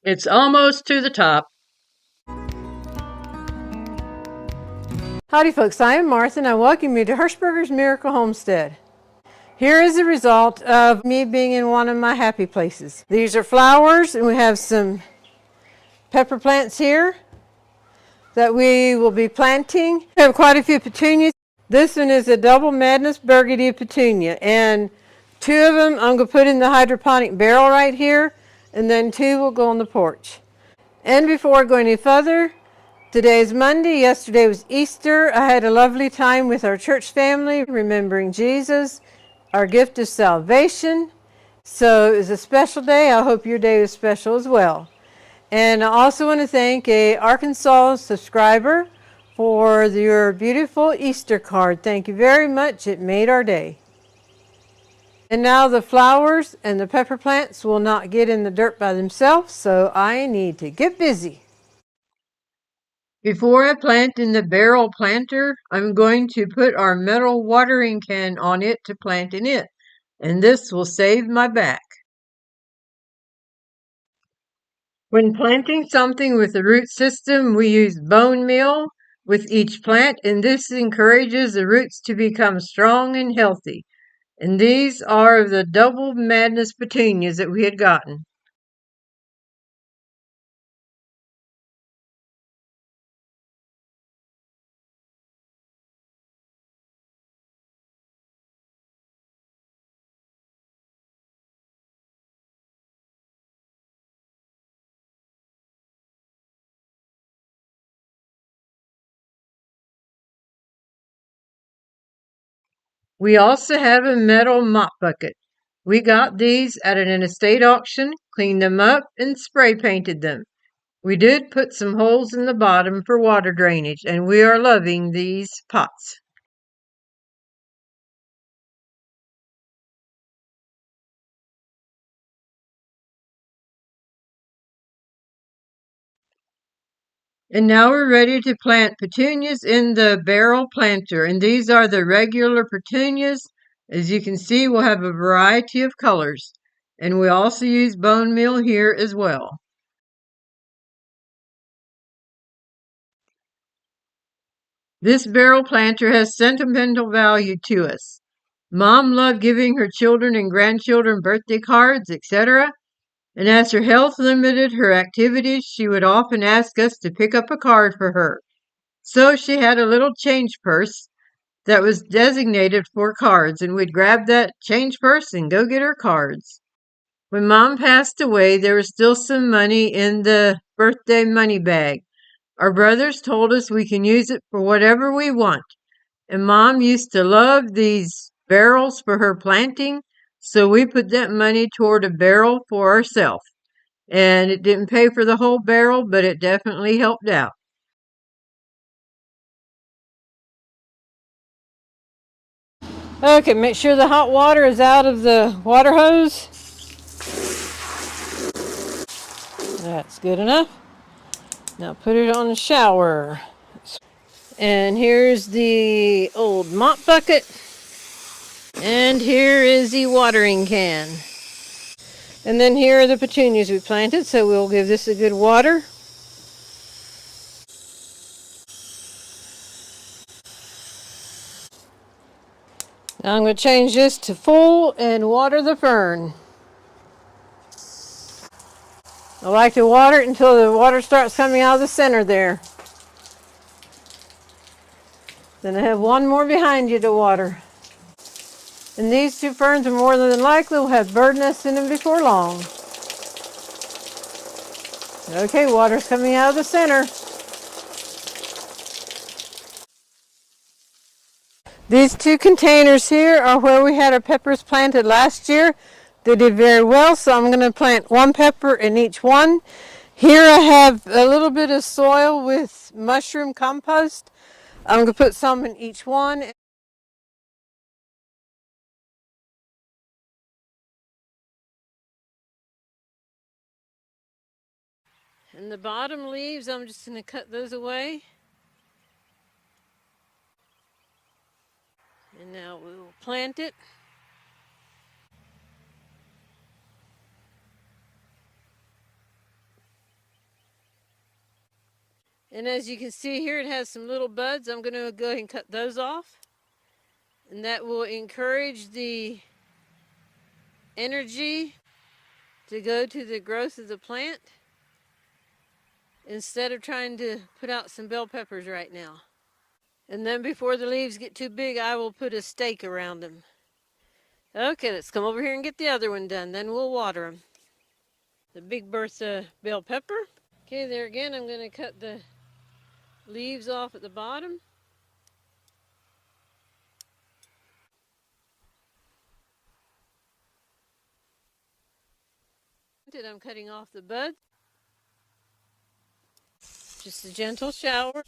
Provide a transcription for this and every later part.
It's almost to the top. Howdy folks, I am Martha and I welcome you to Hirschberger's Miracle Homestead. Here is the result of me being in one of my happy places. These are flowers and we have some pepper plants here that we will be planting. We have quite a few petunias. This one is a double madness burgundy petunia, and two of them I'm going to put in the hydroponic barrel right here, and then two will go on the porch. And before I go any further, today is Monday. Yesterday was Easter. I had a lovely time with our church family, remembering Jesus, our gift of salvation. So it was a special day. I hope your day was special as well. And I also want to thank a Arkansas subscriber for your beautiful Easter card. Thank you very much. It made our day. And now the flowers and the pepper plants will not get in the dirt by themselves, so I need to get busy. Before I plant in the barrel planter, I'm going to put our metal watering can on it to plant in it, and this will save my back. When planting something with a root system, we use bone meal with each plant, and this encourages the roots to become strong and healthy. And these are the double madness petunias that we had gotten. We also have a metal mop bucket. We got these at an estate auction, cleaned them up, and spray painted them. We did put some holes in the bottom for water drainage, and we are loving these pots. And now we're ready to plant petunias in the barrel planter, and these are the regular petunias. As you can see, we'll have a variety of colors, and we also use bone meal here as well. This barrel planter has sentimental value to us. Mom loved giving her children and grandchildren birthday cards, etc. And as her health limited her activities, she would often ask us to pick up a card for her. So she had a little change purse that was designated for cards, and we'd grab that change purse and go get her cards. When Mom passed away, there was still some money in the birthday money bag. Our brothers told us we can use it for whatever we want. And Mom used to love these barrels for her planting, so we put that money toward a barrel for ourselves. And it didn't pay for the whole barrel, but it definitely helped out. Okay, make sure the hot water is out of the water hose. That's good enough. Now put it on the shower. And here's the old mop bucket. And here is the watering can. And then here are the petunias we planted, so we'll give this a good water. Now I'm going to change this to full and water the fern. I like to water it until the water starts coming out of the center there. Then I have one more behind you to water. And these two ferns are more than likely will have bird nests in them before long. Okay, water's coming out of the center. These two containers here are where we had our peppers planted last year. They did very well, so I'm going to plant one pepper in each one. Here I have a little bit of soil with mushroom compost. I'm going to put some in each one. And the bottom leaves, I'm just going to cut those away. And now we will plant it. And as you can see here, it has some little buds. I'm going to go ahead and cut those off. And that will encourage the energy to go to the growth of the plant instead of trying to put out some bell peppers right now. And then before the leaves get too big, I will put a stake around them. Okay, let's come over here and get the other one done. Then we'll water them. The Big Bertha bell pepper. Okay, there again, I'm going to cut the leaves off at the bottom. I'm cutting off the buds. Just a gentle shower.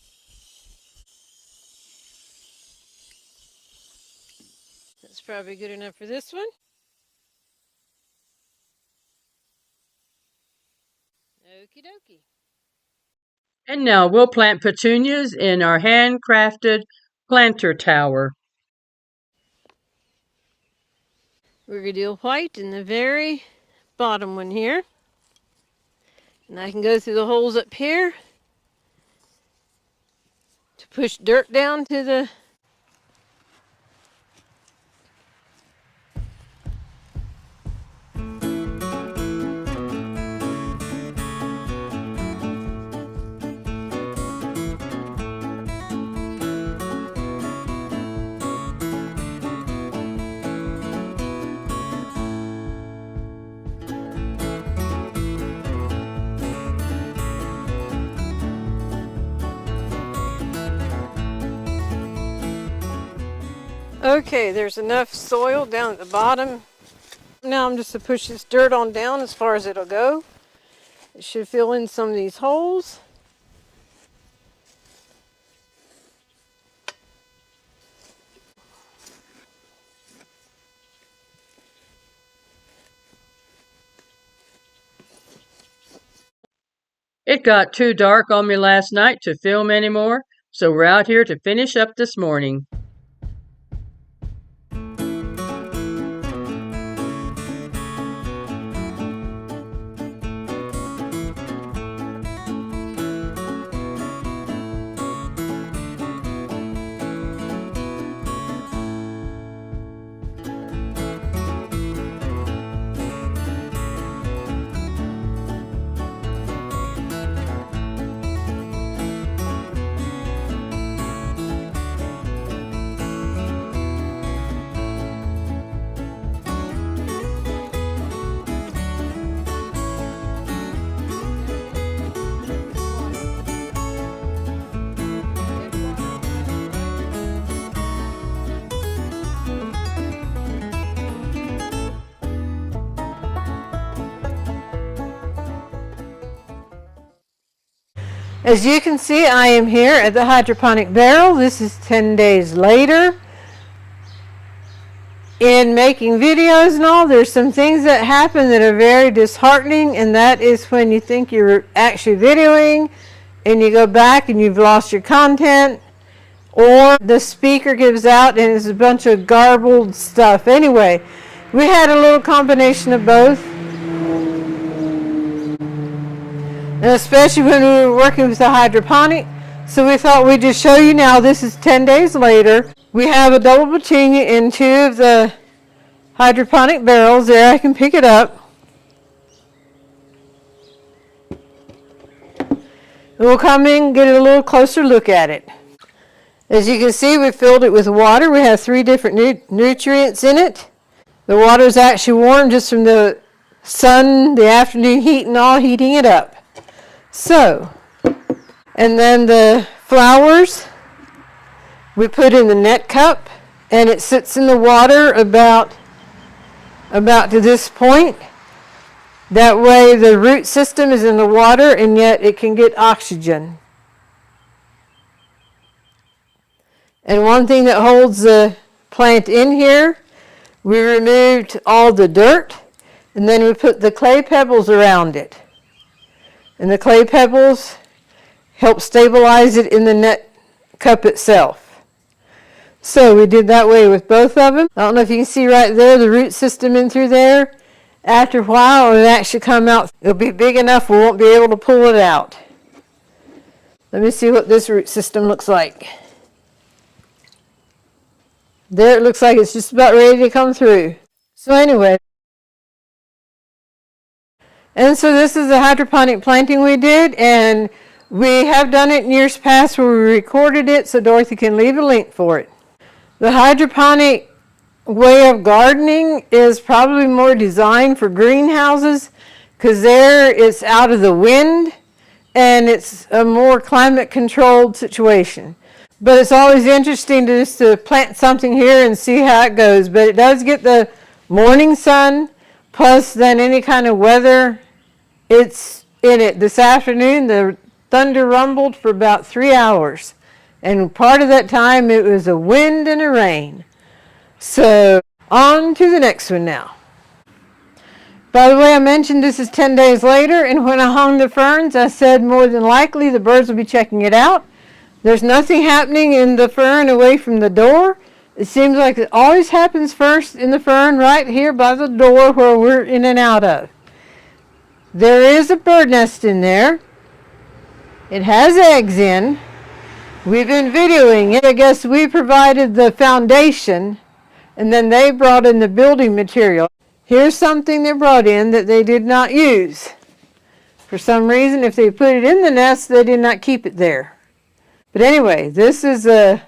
That's probably good enough for this one. Okie dokie. And now we'll plant petunias in our handcrafted planter tower. We're going to do white in the very bottom one here. And I can go through the holes up here to push dirt down to the Okay, there's enough soil down at the bottom. Now I'm just to push this dirt on down as far as it'll go. It should fill in some of these holes. It got too dark on me last night to film anymore, so we're out here to finish up this morning. As you can see, I am here at the hydroponic barrel. This is 10 days later. In making videos and all, there's some things that happen that are very disheartening, and that is when you think you're actually videoing and you go back and you've lost your content, or the speaker gives out and it's a bunch of garbled stuff. Anyway, we had a little combination of both. And especially when we were working with the hydroponic. So we thought we'd just show you now. This is 10 days later. We have a double petunia in 2 of the hydroponic barrels. There, I can pick it up. And we'll come in and get a little closer look at it. As you can see, we filled it with water. We have 3 different nutrients in it. The water is actually warm just from the sun, the afternoon heat and all, heating it up. So, and then the flowers we put in the net cup, and it sits in the water about to this point. That way the root system is in the water and yet it can get oxygen. And one thing that holds the plant in here, we removed all the dirt and then we put the clay pebbles around it. And the clay pebbles help stabilize it in the net cup itself. So we did that way with both of them. I don't know if you can see right there the root system in through there. After a while it'll actually come out. It'll be big enough we won't be able to pull it out. Let me see what this root system looks like. There, it looks like it's just about ready to come through. So anyway, and so this is the hydroponic planting we did, and we have done it in years past where we recorded it so Dorothy can leave a link for it. The hydroponic way of gardening is probably more designed for greenhouses because there it's out of the wind and it's a more climate controlled situation. But it's always interesting to plant something here and see how it goes. But it does get the morning sun, plus then any kind of weather it's in it. This afternoon the thunder rumbled for about 3 hours. And part of that time it was a wind and a rain. So on to the next one now. By the way, I mentioned this is 10 days later, and when I hung the ferns, I said more than likely the birds will be checking it out. There's nothing happening in the fern away from the door. It seems like it always happens first in the fern right here by the door where we're in and out of. There is a bird nest in there. It has eggs in. We've been videoing it. I guess we provided the foundation, and then they brought in the building material. Here's something they brought in that they did not use. For some reason, if they put it in the nest, they did not keep it there. But anyway, this is a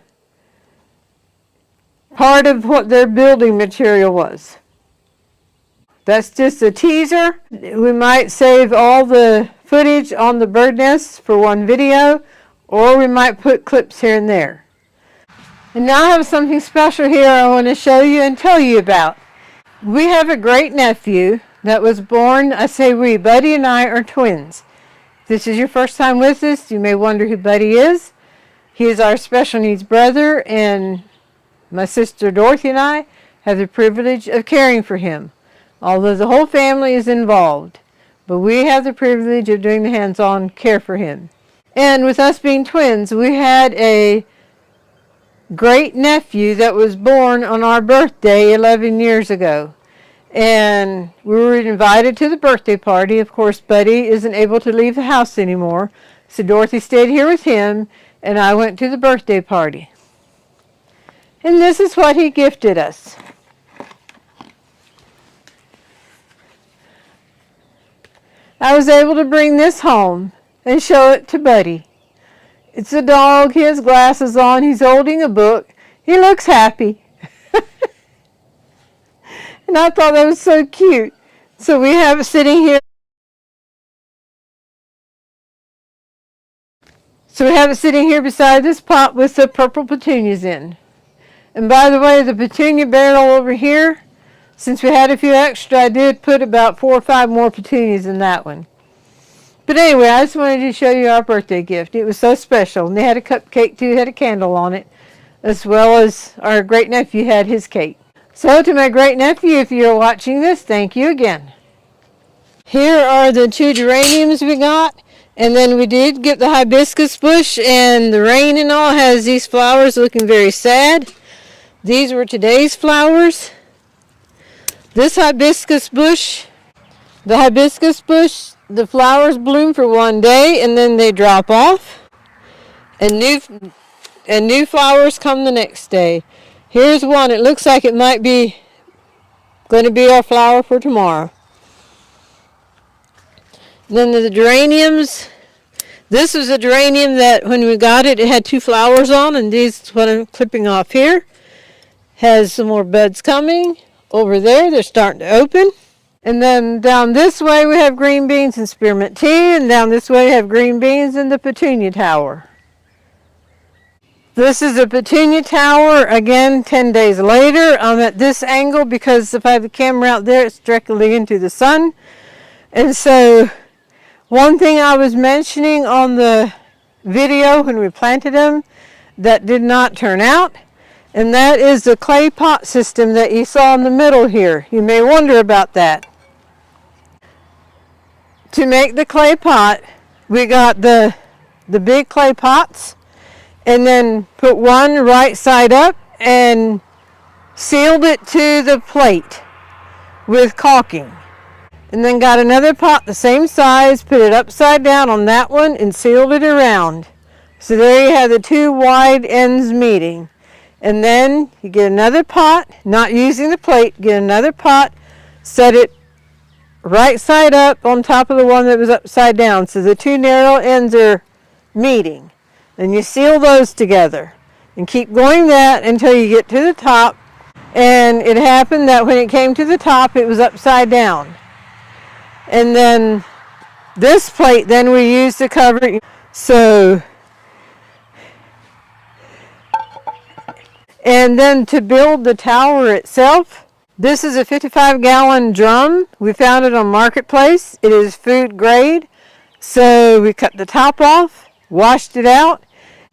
part of what their building material was. That's just a teaser. We might save all the footage on the bird nests for one video, or we might put clips here and there. And now I have something special here I want to show you and tell you about. We have a great nephew that was born, I say we, Buddy and I are twins. If this is your first time with us, you may wonder who Buddy is. He is our special needs brother, and my sister Dorothy and I have the privilege of caring for him, although the whole family is involved. But we have the privilege of doing the hands-on care for him. And with us being twins, we had a great nephew that was born on our birthday 11 years ago. And we were invited to the birthday party. Of course, Buddy isn't able to leave the house anymore, so Dorothy stayed here with him, and I went to the birthday party. And this is what he gifted us. I was able to bring this home and show it to Buddy. It's a dog. He has glasses on. He's holding a book. He looks happy. And I thought that was so cute. So we have it sitting here. So we have it sitting here beside this pot with the purple petunias in. And by the way, the petunia barrel over here, since we had a few extra, I did put about 4 or 5 more petunias in that one. But anyway, I just wanted to show you our birthday gift. It was so special. And they had a cupcake too, had a candle on it, as well as our great nephew had his cake. So to my great nephew, if you're watching this, thank you again. Here are the 2 geraniums we got. And then we did get the hibiscus bush, and the rain and all has these flowers looking very sad. These were today's flowers. This hibiscus bush, the flowers bloom for one day and then they drop off. And new flowers come the next day. Here's one. It looks like it might be going to be our flower for tomorrow. Then the geraniums. This was a geranium that when we got it, it had 2 flowers on, and these what I'm clipping off here. Has some more buds coming. Over there, they're starting to open. And then down this way we have green beans and spearmint tea, and down this way we have green beans and the petunia tower. This is a petunia tower, again 10 days later. I'm at this angle because if I have the camera out there, it's directly into the sun. And so one thing I was mentioning on the video when we planted them that did not turn out, and that is the clay pot system that you saw in the middle here. You may wonder about that. To make the clay pot, we got the big clay pots and then put one right side up and sealed it to the plate with caulking. And then got another pot the same size, put it upside down on that one and sealed it around. So there you have the two wide ends meeting. And then you get another pot, not using the plate, get another pot, set it right side up on top of the one that was upside down. So the two narrow ends are meeting. And you seal those together. And keep going that until you get to the top. And it happened that when it came to the top, it was upside down. And then this plate then we used to cover it. So, and then to build the tower itself, this is a 55-gallon drum. We found it on Marketplace. It is food grade. So we cut the top off, washed it out,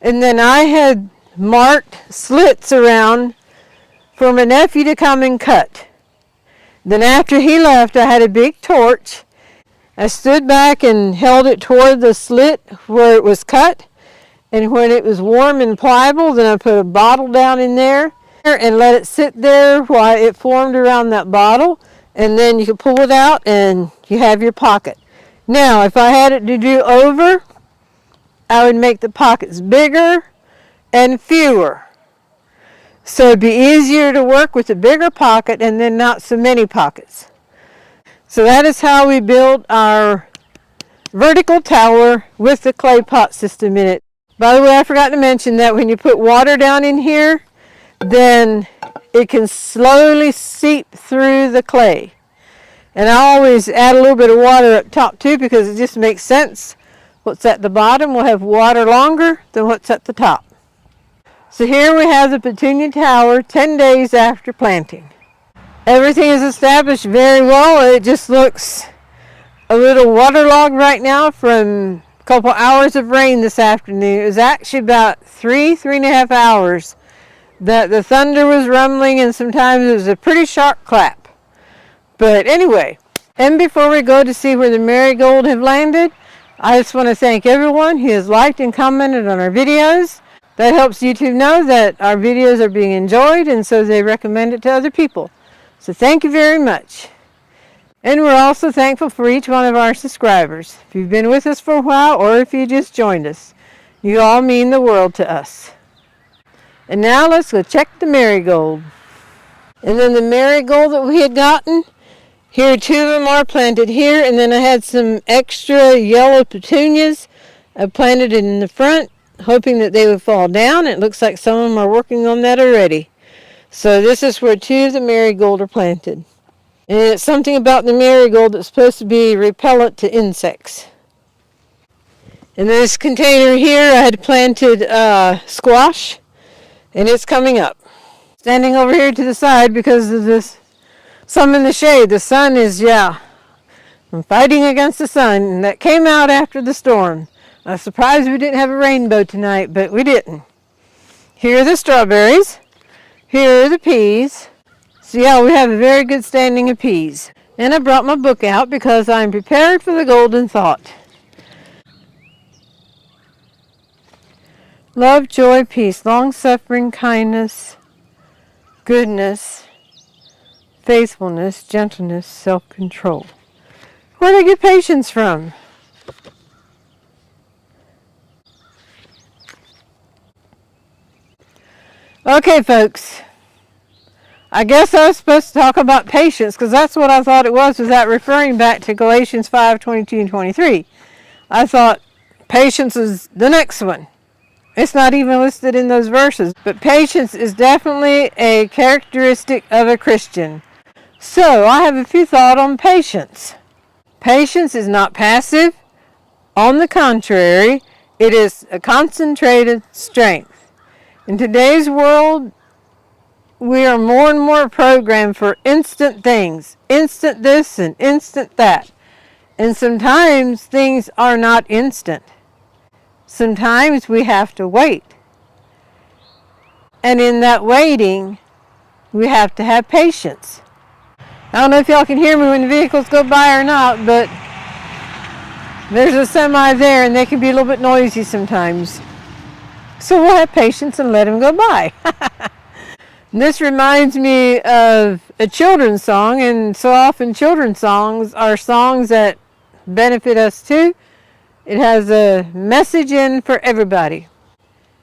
and then I had marked slits around for my nephew to come and cut. Then after he left, I had a big torch. I stood back and held it toward the slit where it was cut. And when it was warm and pliable, then I put a bottle down in there and let it sit there while it formed around that bottle. And then you can pull it out and you have your pocket. Now, if I had it to do over, I would make the pockets bigger and fewer. So it'd be easier to work with a bigger pocket and then not so many pockets. So that is how we built our vertical tower with the clay pot system in it. By the way, I forgot to mention that when you put water down in here, then it can slowly seep through the clay. And I always add a little bit of water up top too because it just makes sense. What's at the bottom will have water longer than what's at the top. So here we have the petunia tower 10 days after planting. Everything is established very well. It just looks a little waterlogged right now from a couple hours of rain this afternoon. It was actually about 3.5 hours that the thunder was rumbling, and sometimes it was a pretty sharp clap. But anyway, and before we go to see where the marigold have landed, I just want to thank everyone who has liked and commented on our videos. That helps YouTube know that our videos are being enjoyed, and so they recommend it to other people. So thank you very much. And we're also thankful for each one of our subscribers. If you've been with us for a while or if you just joined us, you all mean the world to us. And now let's go check the marigold. And then the marigold that we had gotten, here two of them are planted here, and then I had some extra yellow petunias. I planted it in the front, hoping that they would fall down. It looks like some of them are working on that already. So this is where two of the marigold are planted. And it's something about the marigold that's supposed to be repellent to insects. In this container here, I had planted squash, and it's coming up. Standing over here to the side because of this, some in the shade. The sun is, I'm fighting against the sun, and that came out after the storm. I was surprised we didn't have a rainbow tonight, but we didn't. Here are the strawberries. Here are the peas. So yeah, we have a very good standing of peas. And I brought my book out because I'm prepared for the golden thought. Love, joy, peace, long-suffering, kindness, goodness, faithfulness, gentleness, self-control. Where do I get patience from? Okay, folks. I guess I was supposed to talk about patience because that's what I thought it was without referring back to Galatians 5:22 and 23. I thought patience is the next one. It's not even listed in those verses. But patience is definitely a characteristic of a Christian. So I have a few thoughts on patience. Patience is not passive. On the contrary, it is a concentrated strength. In today's world, we are more and more programmed for instant things. Instant this and instant that. And sometimes things are not instant. Sometimes we have to wait. And in that waiting, we have to have patience. I don't know if y'all can hear me when the vehicles go by or not, but there's a semi there and they can be a little bit noisy sometimes. So we'll have patience and let them go by. This reminds me of a children's song, and so often children's songs are songs that benefit us too. It has a message in for everybody.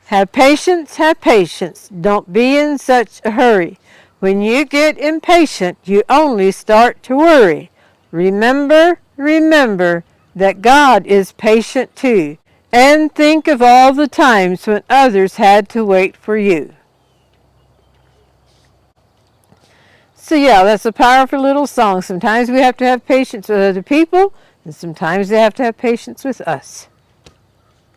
Have patience, have patience. Don't be in such a hurry. When you get impatient, you only start to worry. Remember, remember that God is patient too. And think of all the times when others had to wait for you. So yeah, that's a powerful little song. Sometimes we have to have patience with other people, and sometimes they have to have patience with us.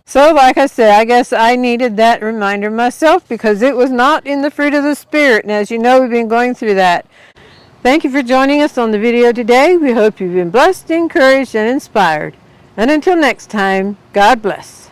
So like I said, I guess I needed that reminder myself because it was not in the fruit of the Spirit. And as you know, we've been going through that. Thank you for joining us on the video today. We hope you've been blessed, encouraged, and inspired. And until next time, God bless.